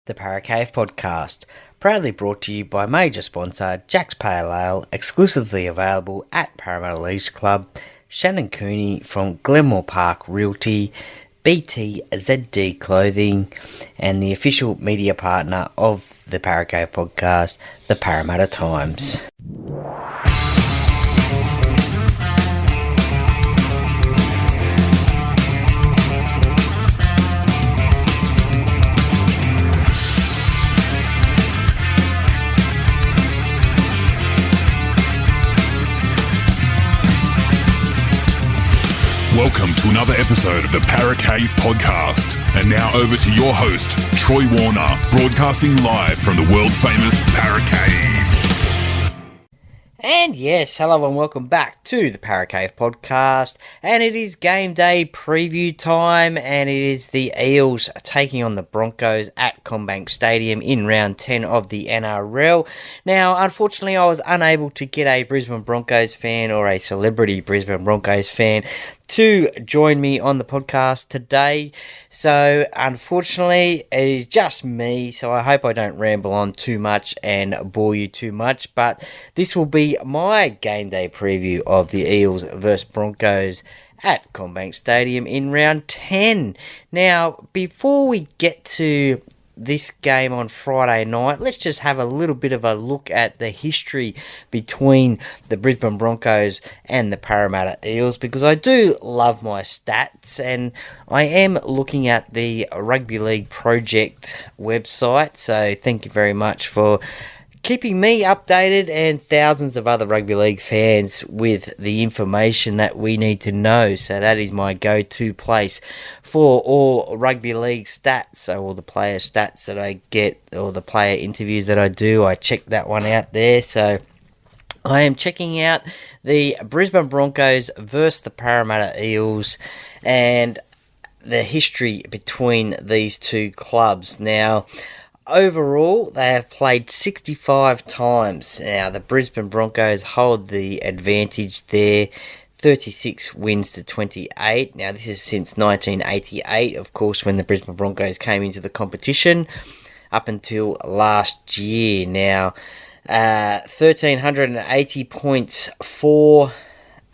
The Parra podcast, proudly brought to you by major sponsor Jack's Pale Ale, exclusively available at Parramatta Eels Club, Shannon Cooney from Glenmore Park Realty, BTZD Clothing, and the official media partner of the Parra podcast, the Parramatta Times. Welcome to another episode of the Parra podcast. And now over to your host, Troy Warner, broadcasting live from the world-famous Parra Cave. And yes, hello and welcome back to the Parra podcast. And it is game day preview time, and it is the Eels taking on the Broncos at Commbank Stadium in round 10 of the NRL. Now, unfortunately, I was unable to get a Brisbane Broncos fan or a celebrity Brisbane Broncos fan to join me on the podcast today. So unfortunately, it is just me, so I hope I don't ramble on too much and bore you too much, but this will be my game day preview of the Eels versus Broncos at Commbank Stadium in round 10. Now, before we get to this game on Friday night, let's just have a little bit of a look at the history between the Brisbane Broncos and the Parramatta Eels, because I do love my stats, and I am looking at the Rugby League Project website, so thank you very much for keeping me updated and thousands of other rugby league fans with the information that we need to know. So that is my go-to place for all rugby league stats. So all the player stats that I get, all the player interviews that I do, I check that one out there. So I am checking out the Brisbane Broncos versus the Parramatta Eels and the history between these two clubs. Now, overall, they have played 65 times. Now, the Brisbane Broncos hold the advantage there, 36 wins to 28. Now, this is since 1988, of course, when the Brisbane Broncos came into the competition, up until last year. Now, 1,380 points for,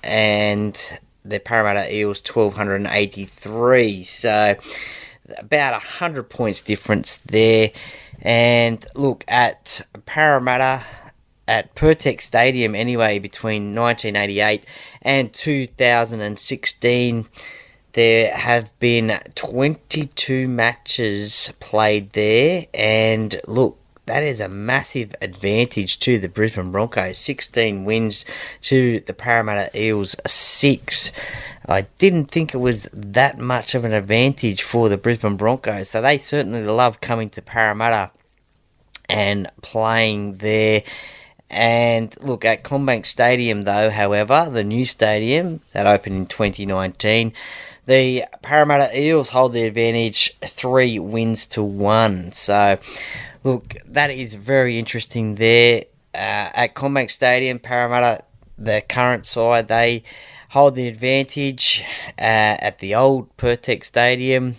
and the Parramatta Eels 1,283. So about 100 points difference there. And look, at Parramatta, at Pirtek Stadium anyway, between 1988 and 2016, there have been 22 matches played there. And look, that is a massive advantage to the Brisbane Broncos. 16 wins to the Parramatta Eels 6. I didn't think it was that much of an advantage for the Brisbane Broncos. So they certainly love coming to Parramatta and playing there. And look, at Commbank Stadium though, however, the new stadium that opened in 2019, the Parramatta Eels hold the advantage 3 wins to 1. So look, that is very interesting there. At Commbank Stadium, Parramatta, the current side, they hold the advantage. At the old Pirtek Stadium,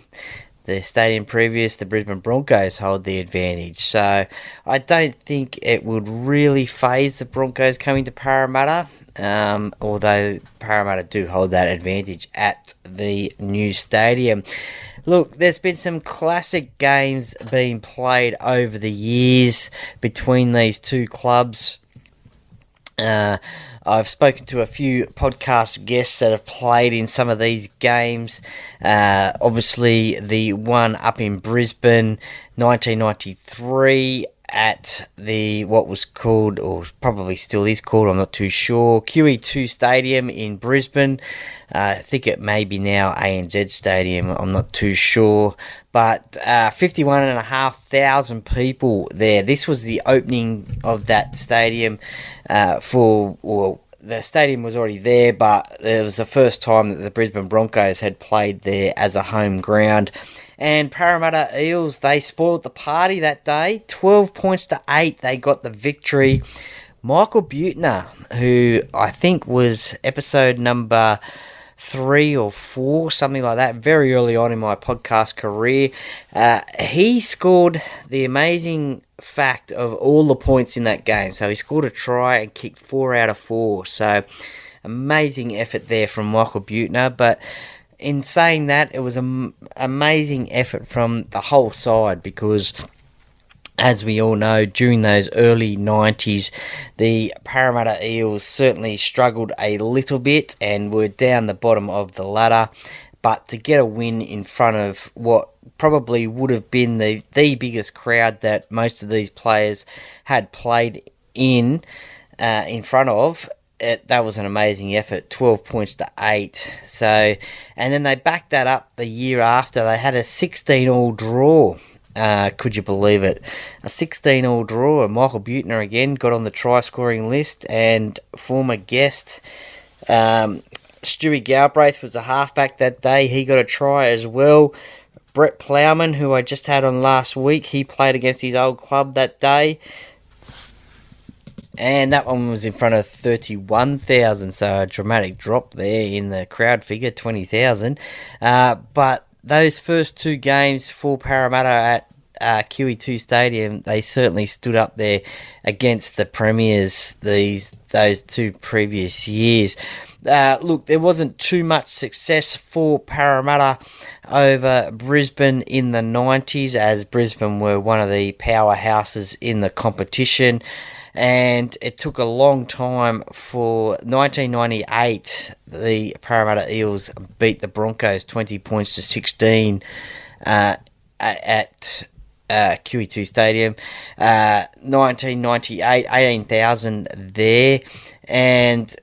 the stadium previous, the Brisbane Broncos hold the advantage. So I don't think it would really faze the Broncos coming to Parramatta, although Parramatta do hold that advantage at the new stadium. Look, there's been some classic games being played over the years between these two clubs. I've spoken to a few podcast guests that have played in some of these games. Obviously, the one up in Brisbane, 1993, at the what was called, or probably still is called, I'm not too sure, QE2 Stadium in Brisbane. I think it may be now ANZ Stadium, I'm not too sure. But 51,500 people there. This was the opening of that stadium the stadium was already there, but it was the first time that the Brisbane Broncos had played there as a home ground. And Parramatta Eels, they spoiled the party that day. 12 points to 8, they got the victory. Michael Butner, who I think was episode number 3 or 4, something like that, very early on in my podcast career. He scored the amazing fact of all the points in that game. So he scored a try and kicked 4 out of 4. So amazing effort there from Michael Buettner. But in saying that, it was an amazing effort from the whole side because, as we all know, during those early 90s, the Parramatta Eels certainly struggled a little bit and were down the bottom of the ladder. But to get a win in front of what probably would have been the biggest crowd that most of these players had played in front of, that was an amazing effort, 12 points to 8. So, and then they backed that up the year after. They had a 16-all draw. Could you believe it? A 16-all draw, and Michael Buettner again got on the try-scoring list, and former guest Stewie Galbraith was a halfback that day. He got a try as well. Brett Plowman, who I just had on last week, he played against his old club that day. And that one was in front of 31,000, so a dramatic drop there in the crowd figure, 20,000. But those first 2 games for Parramatta at QE2 Stadium, they certainly stood up there against the premiers those 2 previous years. Look, there wasn't too much success for Parramatta over Brisbane in the 90s, as Brisbane were one of the powerhouses in the competition. And it took a long time for 1998. The Parramatta Eels beat the Broncos 20 points to 16 at QE2 Stadium. 1998, 18,000 there. And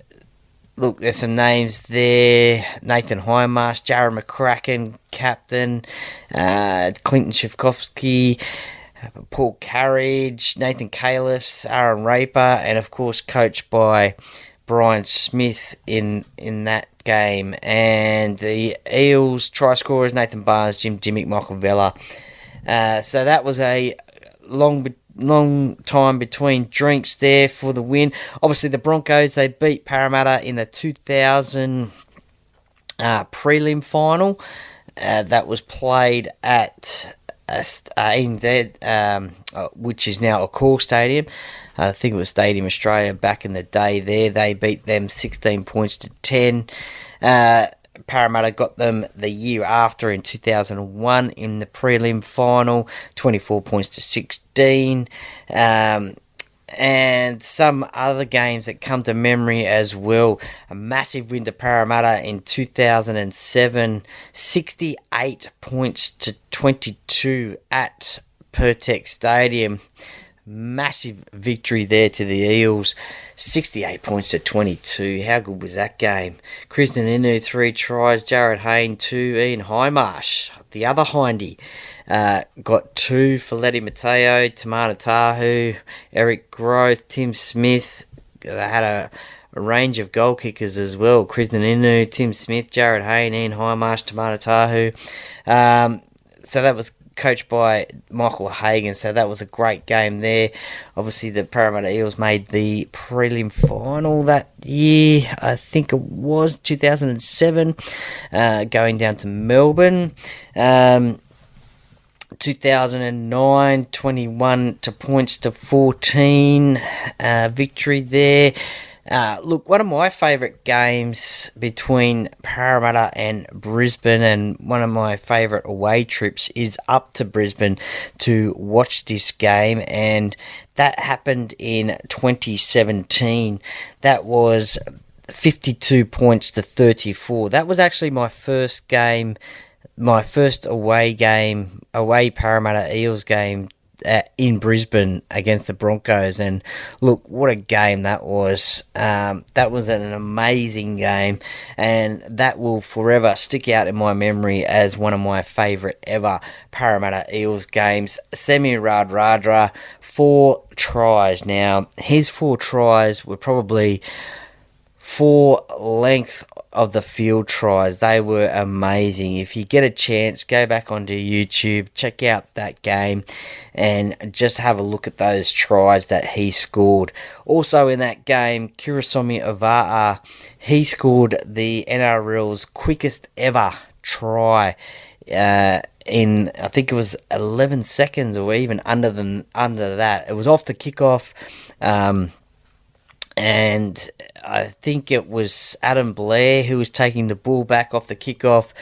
look, there's some names there. Nathan Hindmarsh, Jared McCracken, captain. Clinton Shivkovsky, Paul Carriage, Nathan Kalis, Aaron Raper, and of course coached by Brian Smith in that game. And the Eels try scorers, Nathan Barnes, Jim Dimmick, Michael Vella. So that was a long time between drinks there for the win. Obviously the Broncos, they beat Parramatta in the 2000 prelim final. That was played at ANZ, which is now a core stadium. I think it was Stadium Australia back in the day there. They beat them 16 points to 10. Parramatta got them the year after in 2001 in the prelim final, 24 points to 16. And some other games that come to memory as well. A massive win to Parramatta in 2007, 68 points to 22 at Pertec Stadium. Massive victory there to the Eels, 68 points to 22. How good was that game? Kristen Inu, 3 tries, Jared Hayne, 2, Ian Hindmarsh, the other Hindy, got 2 for Letty Mateo, Tamana Tahu, Eric Groth, Tim Smith. They had a range of goal kickers as well. Kristen Inu, Tim Smith, Jared Hayne, Ian Hindmarsh, Tamana Tahu. So that was coached by Michael Hagan, so that was a great game there. Obviously the Parramatta Eels made the prelim final that year, I think it was 2007, going down to Melbourne. 2009, 21 to points to 14 victory there. Look, one of my favourite games between Parramatta and Brisbane, and one of my favourite away trips, is up to Brisbane to watch this game, and that happened in 2017. That was 52 points to 34. That was actually my first game, my first away Parramatta Eels game in Brisbane against the Broncos, and look, what a game that was. That was an amazing game, and that will forever stick out in my memory as one of my favourite ever Parramatta Eels games. Semi Radradra, 4 tries. Now, his 4 tries were probably 4 length of the field tries. They were amazing. If you get a chance, go back onto YouTube, check out that game, and just have a look at those tries that he scored. Also in that game, Kirisomi Avaa, he scored the NRL's quickest ever try in, I think it was 11 seconds or even under that. It was off the kickoff. And I think it was Adam Blair who was taking the ball back off the kickoff.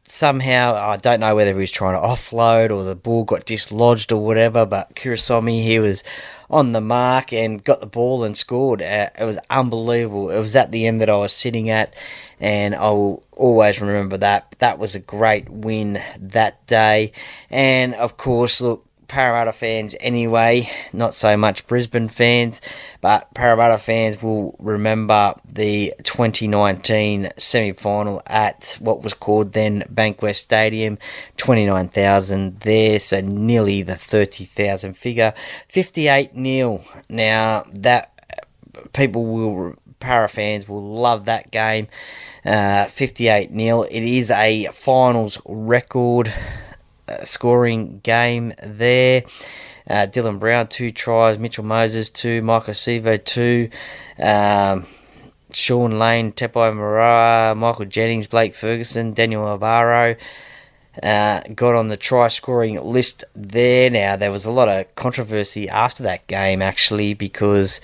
Somehow, I don't know whether he was trying to offload or the ball got dislodged or whatever, but Kirisomi, he was on the mark and got the ball and scored. It was unbelievable. It was at the end that I was sitting at, and I will always remember that. That was a great win that day. And, of course, look, Parramatta fans anyway, not so much Brisbane fans, but Parramatta fans will remember the 2019 semi-final at what was called then Bankwest Stadium, 29,000 there, so nearly the 30,000 figure, 58-0. Now, that Parra fans will love that game, 58-0. It is a finals record scoring game there. Dylan Brown 2 tries, Mitchell Moses 2, Michael Sevo 2, Sean Lane, Tepai Mara, Michael Jennings, Blake Ferguson, Daniel Alvaro got on the try scoring list there. Now there was a lot of controversy after that game actually, because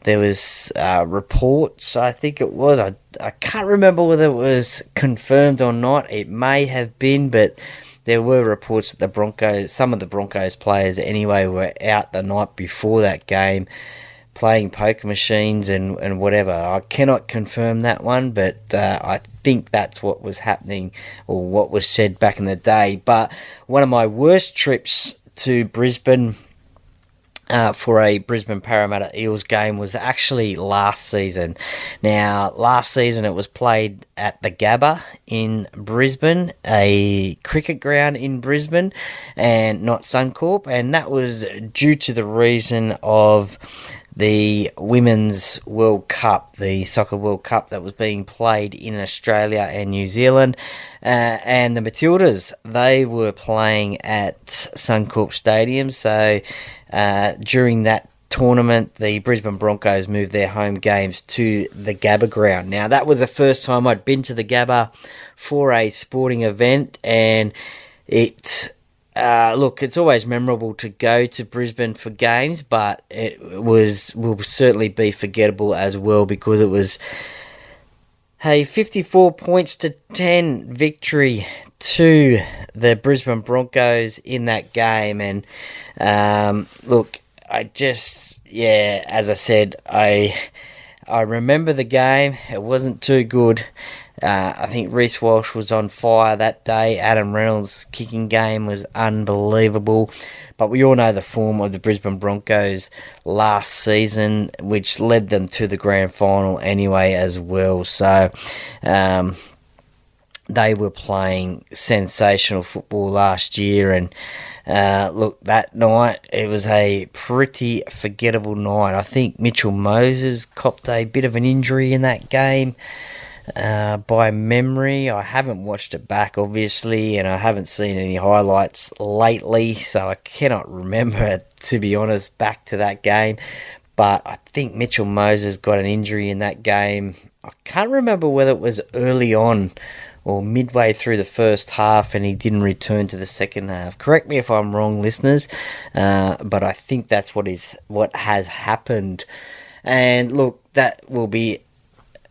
there was reports, I think it was, I can't remember whether it was confirmed or not, it may have been, but there were reports that the Broncos, some of the Broncos players anyway, were out the night before that game playing poker machines and whatever. I cannot confirm that one, but I think that's what was happening or what was said back in the day. But one of my worst trips to Brisbane for a Brisbane Parramatta Eels game was actually last season. Now, last season it was played at the Gabba in Brisbane, a cricket ground in Brisbane, and not Suncorp, and that was due to the reason of the Women's World Cup, the Soccer World Cup that was being played in Australia and New Zealand. And the Matildas, they were playing at Suncorp Stadium. So during that tournament, the Brisbane Broncos moved their home games to the Gabba ground. Now, that was the first time I'd been to the Gabba for a sporting event, and it... look, it's always memorable to go to Brisbane for games, but will certainly be forgettable as well, because it was a 54 points to 10 victory to the Brisbane Broncos in that game. And look, as I said, I remember the game. It wasn't too good. I think Reece Walsh was on fire that day. Adam Reynolds' kicking game was unbelievable. But we all know the form of the Brisbane Broncos last season, which led them to the grand final anyway as well. So they were playing sensational football last year. And look, that night, it was a pretty forgettable night. I think Mitchell Moses copped a bit of an injury in that game. By memory, I haven't watched it back, obviously, and I haven't seen any highlights lately, so I cannot remember, to be honest, back to that game. But I think Mitchell Moses got an injury in that game. I can't remember whether it was early on or midway through the first half, and he didn't return to the second half. Correct me if I'm wrong, listeners, but I think that's what has happened. And look, that will be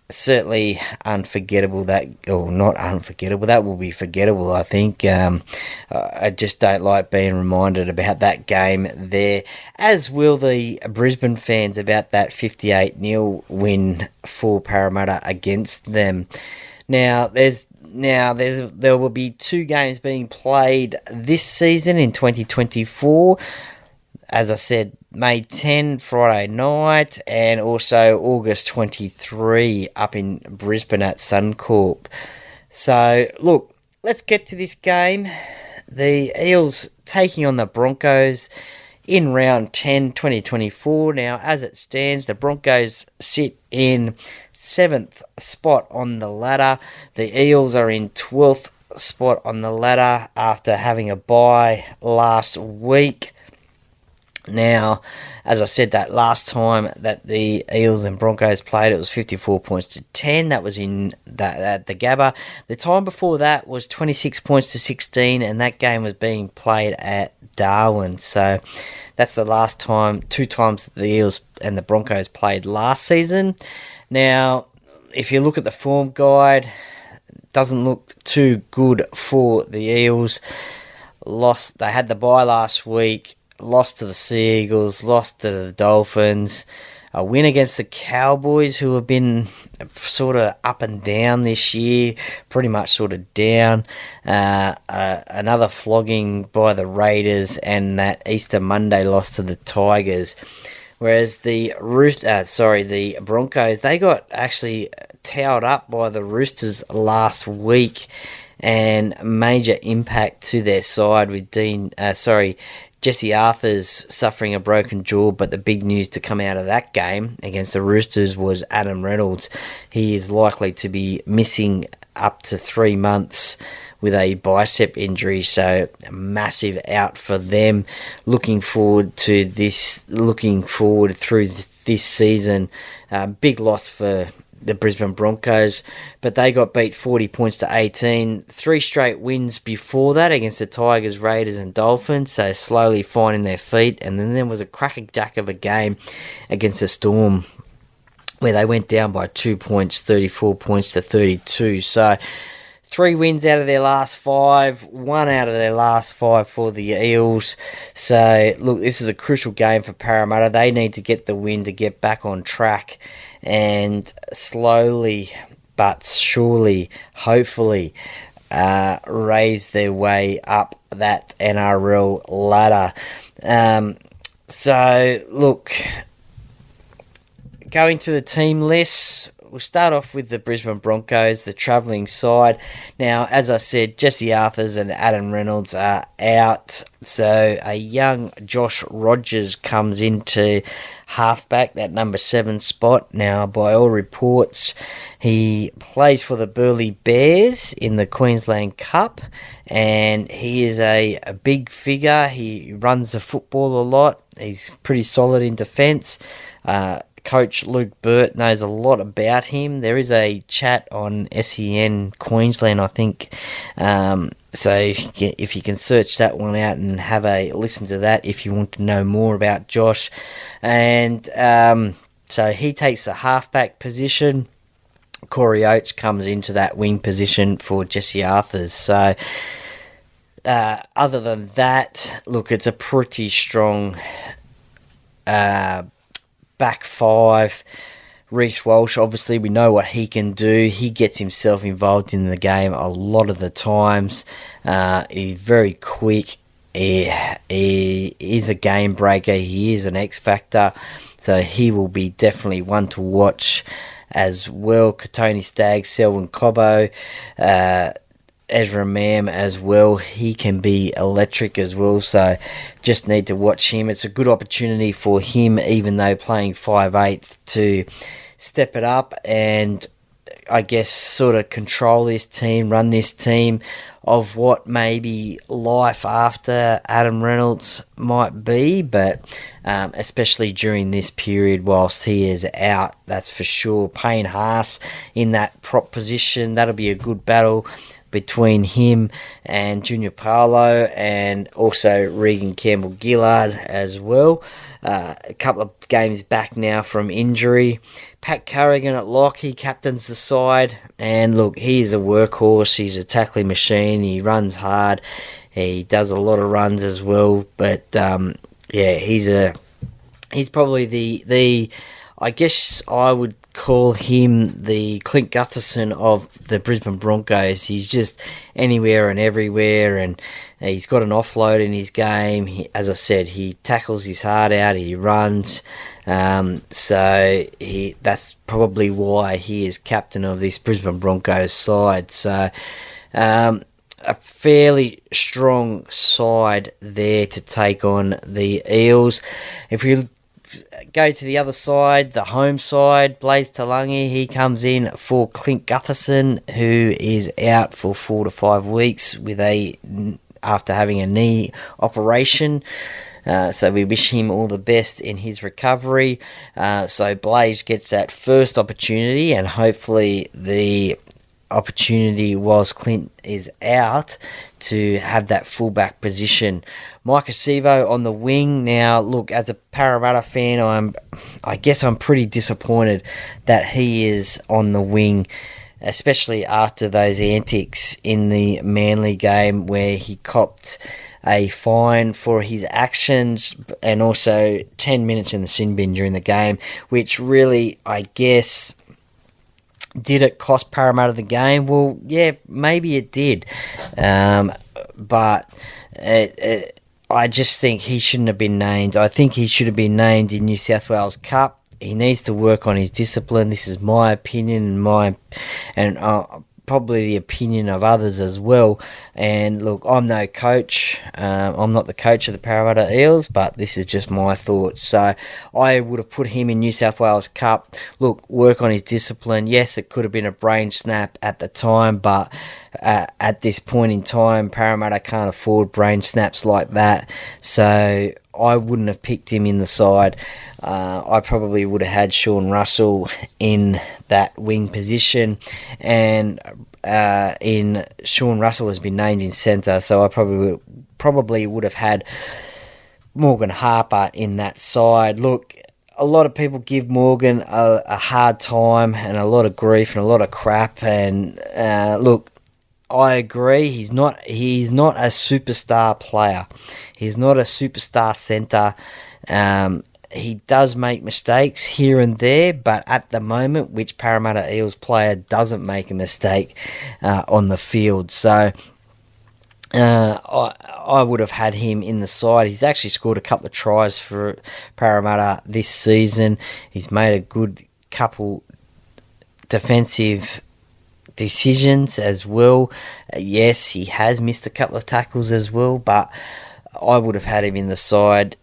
certainly unforgettable. That will be forgettable, I think. I just don't like being reminded about that game there, as will the Brisbane fans about that 58-0 win for Parramatta against them. Now there will be 2 games being played this season in 2024. As I said, May 10, Friday night, and also August 23 up in Brisbane at Suncorp. So, look, let's get to this game. The Eels taking on the Broncos in round 10, 2024. Now, as it stands, the Broncos sit in 7th spot on the ladder. The Eels are in 12th spot on the ladder after having a bye last week. Now, as I said, that last time that the Eels and Broncos played, it was 54 points to 10. That was at the Gabba. The time before that was 26 points to 16, and that game was being played at Darwin. So that's the last time, 2 times that the Eels and the Broncos played last season. Now, if you look at the form guide, it doesn't look too good for the Eels. They had the bye last week. Lost to the Sea Eagles, lost to the Dolphins, a win against the Cowboys, who have been sort of up and down this year, pretty much sort of down, another flogging by the Raiders, and that Easter Monday loss to the Tigers. Whereas the Broncos, they got actually towed up by the Roosters last week, and major impact to their side with Jesse Arthur's suffering a broken jaw, but the big news to come out of that game against the Roosters was Adam Reynolds. He is likely to be missing up to 3 months with a bicep injury, so a massive out for them. Looking forward through this season. Big loss for the Brisbane Broncos, but they got beat 40 points to 18. 3 straight wins before that against the Tigers, Raiders and Dolphins, so slowly finding their feet. And then there was a crackerjack of a game against the Storm where they went down by 2 points, 34 points to 32. So 3 wins out of their last 5, 1 out of their last 5 for the Eels. So, look, this is a crucial game for Parramatta. They need to get the win to get back on track and slowly but surely, hopefully, raise their way up that NRL ladder. So, look, going to the team list, we'll start off with the Brisbane Broncos, the travelling side. Now, as I said, Jesse Arthurs and Adam Reynolds are out. So a young Josh Rogers comes into halfback, that number 7 spot. Now, by all reports, he plays for the Burleigh Bears in the Queensland Cup, and he is a big figure. He runs the football a lot. He's pretty solid in defence. Coach Luke Burt knows a lot about him. There is a chat on SEN Queensland, I think. So if you can search that one out and have a listen to that if you want to know more about Josh. And so he takes the halfback position. Corey Oates comes into that wing position for Jesse Arthurs. So other than that, look, it's a pretty strong back 5. Reece Walsh, obviously, we know what he can do. He gets himself involved in the game a lot of the times. He's very quick. He is a game breaker. He is an X factor. So he will be definitely one to watch as well. Katoni Staggs, Selwyn Cobbo, Ezra Mam as well. He can be electric as well, so just need to watch him. It's a good opportunity for him, even though playing 5'8", to step it up and I guess sort of control this team, run this team of what maybe life after Adam Reynolds might be, but especially during this period whilst he is out, that's for sure. Payne Haas in that prop position, that'll be a good battle between him and Junior Paulo, and also Regan Campbell-Gillard as well. A couple of games back now from injury. Pat Carrigan at lock, he captains the side, and look, he's a workhorse, he's a tackling machine, he runs hard, he does a lot of runs as well, but he's probably the I guess I would call him the Clint Gutherson of the Brisbane Broncos. He's just anywhere and everywhere, and he's got an offload in his game. As I said, he tackles his heart out, he runs, so that's probably why he is captain of this Brisbane Broncos side. So a fairly strong side there to take on the Eels. If we go to the other side, the home side, Blaze Talangi, he comes in for Clint Gutherson, who is out for 4 to 5 weeks after having a knee operation. So we wish him all the best in his recovery. So Blaze gets that first opportunity, and hopefully the opportunity whilst Clint is out to have that fullback position. Mike Acevo on the wing. Now, look, as a Parramatta fan, I guess I'm pretty disappointed that he is on the wing, especially after those antics in the Manly game where he copped a fine for his actions and also 10 minutes in the sin bin during the game, which really, I guess, did it cost Parramatta the game? Well, yeah, maybe it did. But I just think he shouldn't have been named. I think he should have been named in New South Wales Cup. He needs to work on his discipline. This is my opinion and probably the opinion of others as well. And look, I'm no coach. I'm not the coach of the Parramatta Eels, but this is just my thoughts. So I would have put him in New South Wales Cup. Look, work on his discipline. Yes, it could have been a brain snap at the time, but at this point in time, Parramatta can't afford brain snaps like that. So I wouldn't have picked him in the side. I probably would have had Sean Russell in that wing position, and Sean Russell has been named in centre, so I probably would have had Morgan Harper in that side. Look, a lot of people give Morgan a hard time and a lot of grief and a lot of crap, and look, I agree. He's not a superstar player. He's not a superstar centre. He does make mistakes here and there, but at the moment, which Parramatta Eels player doesn't make a mistake on the field? So I would have had him in the side. He's actually scored a couple of tries for Parramatta this season. He's made a good couple defensive decisions as well. Yes, he has missed a couple of tackles as well, but I would have had him in the side.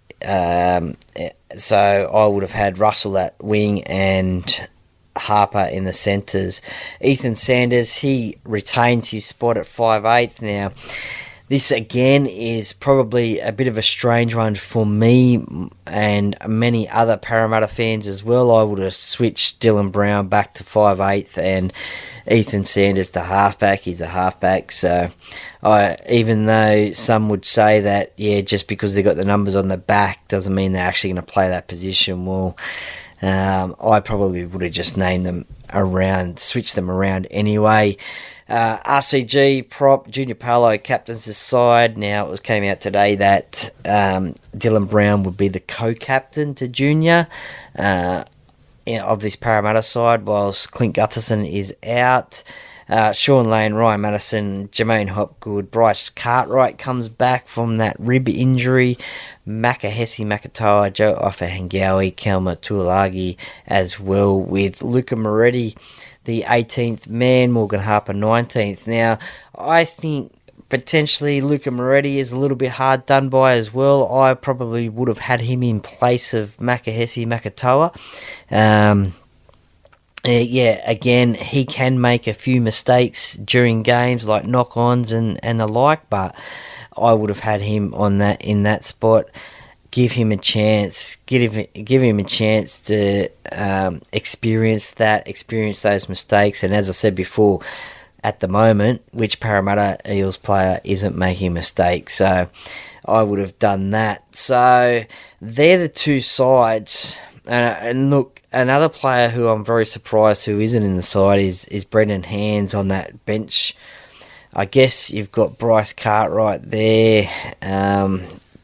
So I would have had Russell at wing and Harper in the centres. Ethan Sanders, he retains his spot at 5'8". Now, this again is probably a bit of a strange one for me and many other Parramatta fans as well. I would have switched Dylan Brown back to 5'8" and Ethan Sanders to halfback. He's a halfback, so even though some would say that, yeah, just because they got the numbers on the back doesn't mean they're actually going to play that position. Well, I probably would have just named them around, switched them around anyway. RCG prop Junior Paulo captains the side. Now it came out today that Dylan Brown would be the co-captain to Junior of this Parramatta side, whilst Clint Gutherson is out. Sean Lane, Ryan Madison, Jermaine Hopgood, Bryce Cartwright comes back from that rib injury. Makahesi Makatoa, Joe Ofahengawi, Kelma Tuolagi as well, with Luca Moretti, the 18th man, Morgan Harper 19th. Now, I think potentially Luca Moretti is a little bit hard done by as well. I probably would have had him in place of Makahesi Makatoa. Again, he can make a few mistakes during games, like knock-ons and the like, but I would have had him in that spot. Give him a chance. Give him a chance to experience those mistakes. And as I said before, at the moment, which Parramatta Eels player isn't making mistakes? So I would have done that. So they're the two sides. And look, another player who I'm very surprised who isn't in the side is Brendan Hands on that bench. I guess you've got Bryce Cartwright there.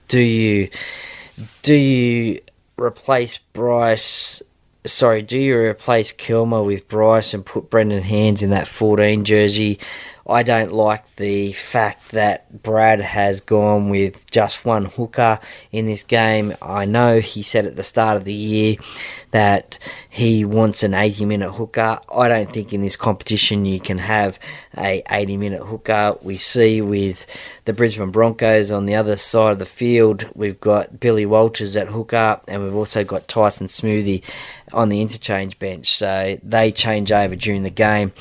Do you replace Bryce? Sorry, do you replace Kilmer with Bryce and put Brendan Hands in that 14 jersey? I don't like the fact that Brad has gone with just one hooker in this game. I know he said at the start of the year that he wants an 80-minute hooker. I don't think in this competition you can have a 80-minute hooker. We see with the Brisbane Broncos on the other side of the field, we've got Billy Walters at hooker, and we've also got Tyson Smoothie on the interchange bench. So they change over during the game.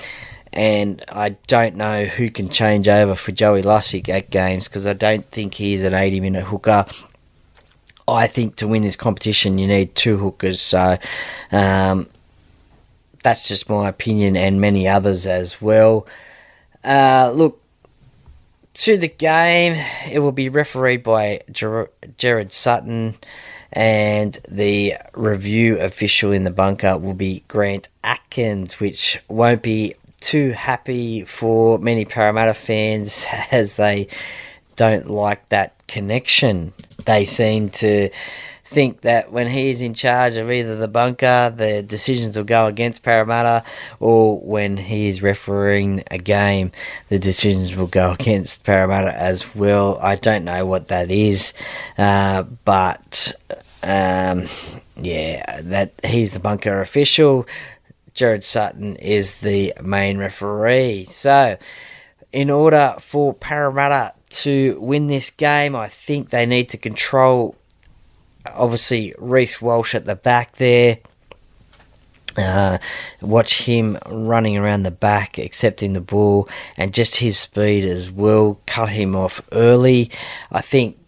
And I don't know who can change over for Joey Lussick at games, because I don't think he's an 80-minute hooker. I think to win this competition you need two hookers. So that's just my opinion, and many others as well. Look, to the game, it will be refereed by Jared Sutton, and the review official in the bunker will be Grant Atkins, which won't be too happy for many Parramatta fans, as they don't like that connection. They seem to think that when he's in charge of either the bunker, the decisions will go against Parramatta, or when he is refereeing a game, the decisions will go against Parramatta as well. I don't know what that is, but that he's the bunker official. Jared Sutton is the main referee. So, in order for Parramatta to win this game, I think they need to control, obviously, Reece Walsh at the back there. Watch him running around the back, accepting the ball, and just his speed as well. Cut him off early. I think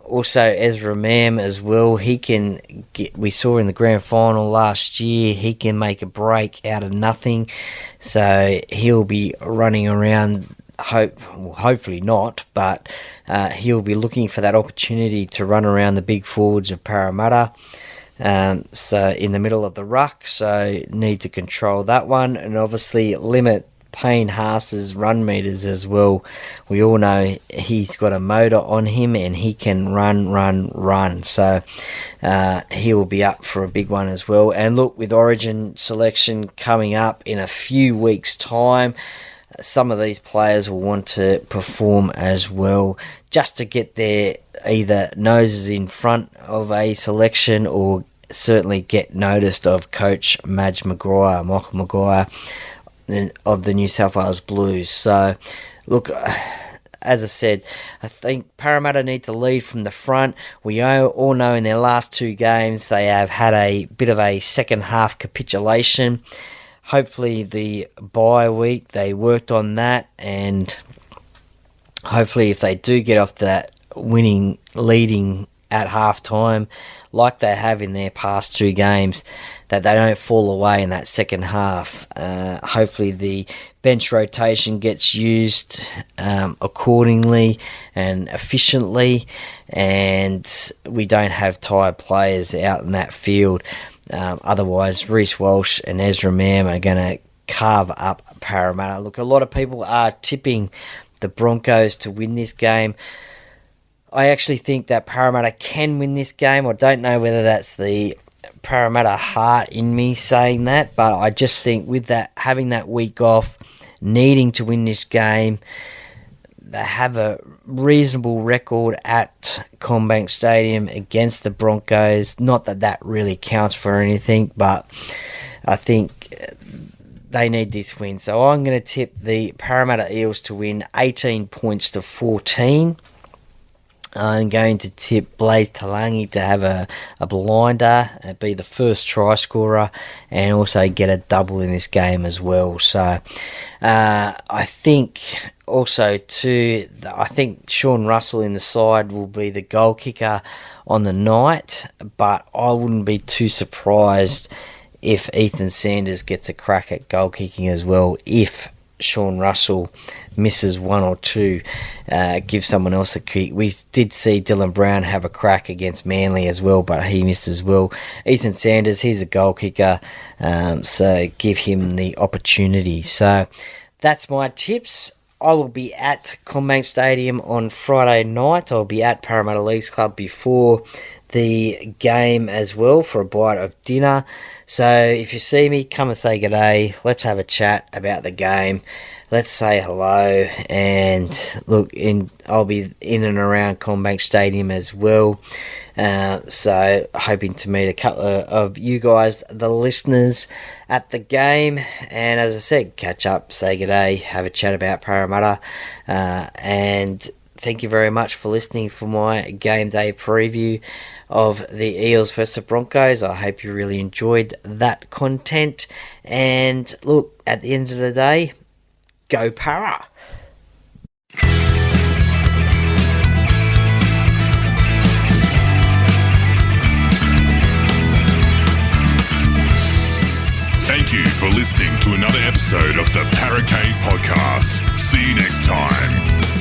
also Ezra Mam as well. He can get. We saw in the grand final last year, he can make a break out of nothing. So he'll be running around. Hopefully not, but he'll be looking for that opportunity to run around the big forwards of Parramatta. So in the middle of the ruck, so need to control that one, and obviously limit Payne Haas's run meters as well. We all know he's got a motor on him and he can run. So he will be up for a big one as well. And look, with Origin selection coming up in a few weeks' time, some of these players will want to perform as well, just to get their either noses in front of a selection, or certainly get noticed of Coach Michael Maguire of the New South Wales Blues. So, look, as I said, I think Parramatta need to lead from the front. We all know in their last two games they have had a bit of a second half capitulation. Hopefully the bye week they worked on that, and hopefully if they do get off that leading at half time like they have in their past two games, that they don't fall away in that second half. Hopefully the bench rotation gets used accordingly and efficiently, and we don't have tired players out in that field. Otherwise, Reece Walsh and Ezra Mam are going to carve up Parramatta. Look, a lot of people are tipping the Broncos to win this game. I actually think that Parramatta can win this game. I don't know whether that's the Parramatta heart in me saying that, but I just think with that, having that week off, needing to win this game, they have a reasonable record at Commbank Stadium against the Broncos. Not that that really counts for anything, but I think they need this win. So I'm going to tip the Parramatta Eels to win 18 points to 14. I'm going to tip Blaze Talangi to have a blinder, be the first try scorer, and also get a double in this game as well. So I think also too, I think Sean Russell in the side will be the goal kicker on the night, but I wouldn't be too surprised if Ethan Sanders gets a crack at goal kicking as well, if Sean Russell misses one or two, give someone else a kick. We did see Dylan Brown have a crack against Manly as well, but he missed as well. Ethan Sanders, he's a goal kicker, so give him the opportunity. So that's my tips. I will be at Commbank Stadium on Friday night. I'll be at Parramatta Leagues Club before the game as well for a bite of dinner. So if you see me, come and say good day. Let's have a chat about the game. Let's say hello. And look, I'll be in and around Commbank Stadium as well. So hoping to meet a couple of you guys, the listeners, at the game. And as I said, catch up, say good day, have a chat about Parramatta. And thank you very much for listening for my game day preview of the Eels versus the Broncos. I hope you really enjoyed that content. And look, at the end of the day, go Parra! Thank you for listening to another episode of the Parra Podcast. See you next time.